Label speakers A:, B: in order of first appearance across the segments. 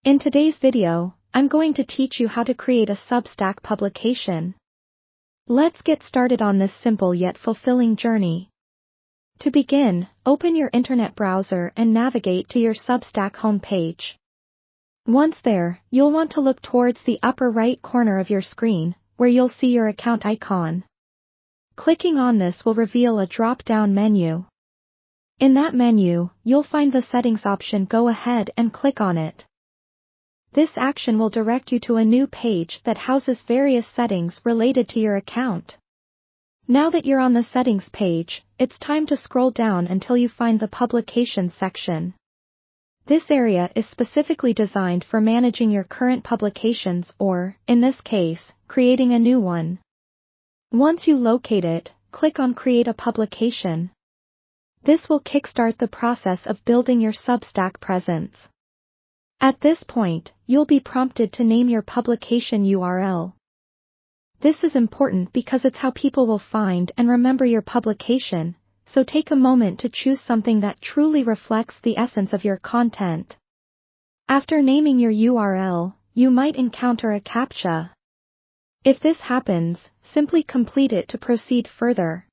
A: In today's video, I'm going to teach you how to create a Substack publication. Let's get started on this simple yet fulfilling journey. To begin, open your internet browser and navigate to your Substack homepage. Once there, you'll want to look towards the upper right corner of your screen, where you'll see your account icon. Clicking on this will reveal a drop-down menu. In that menu, you'll find the settings option. Go ahead and click on it. This action will direct you to a new page that houses various settings related to your account. Now that you're on the settings page, it's time to scroll down until you find the publications section. This area is specifically designed for managing your current publications or, in this case, creating a new one. Once you locate it, click on Create a Publication. This will kickstart the process of building your Substack presence. At this point, you'll be prompted to name your publication URL. This is important because it's how people will find and remember your publication, so take a moment to choose something that truly reflects the essence of your content. After naming your URL, you might encounter a CAPTCHA. If this happens, simply complete it to proceed further.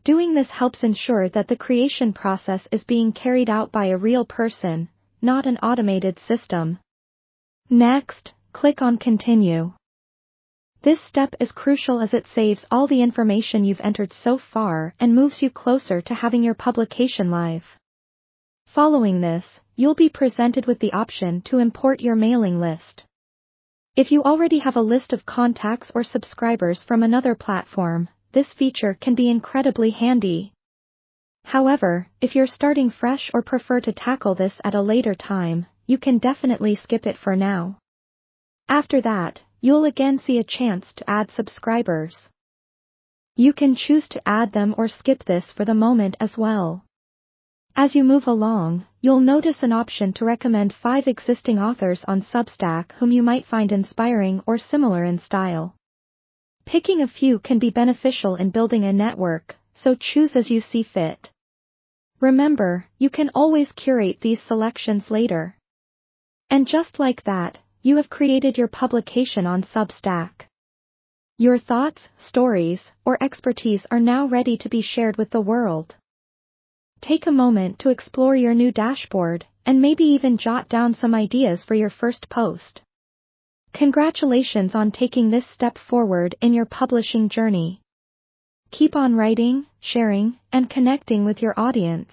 A: Doing this helps ensure that the creation process is being carried out by a real person, not an automated system. Next, click on Continue. This step is crucial as it saves all the information you've entered so far and moves you closer to having your publication live. Following this, you'll be presented with the option to import your mailing list. If you already have a list of contacts or subscribers from another platform, this feature can be incredibly handy. However, if you're starting fresh or prefer to tackle this at a later time, you can definitely skip it for now. After that, you'll again see a chance to add subscribers. You can choose to add them or skip this for the moment as well. As you move along, you'll notice an option to recommend 5 existing authors on Substack whom you might find inspiring or similar in style. Picking a few can be beneficial in building a network, so choose as you see fit. Remember, you can always curate these selections later. And just like that, you have created your publication on Substack. Your thoughts, stories, or expertise are now ready to be shared with the world. Take a moment to explore your new dashboard, and maybe even jot down some ideas for your first post. Congratulations on taking this step forward in your publishing journey. Keep on writing, sharing, and connecting with your audience.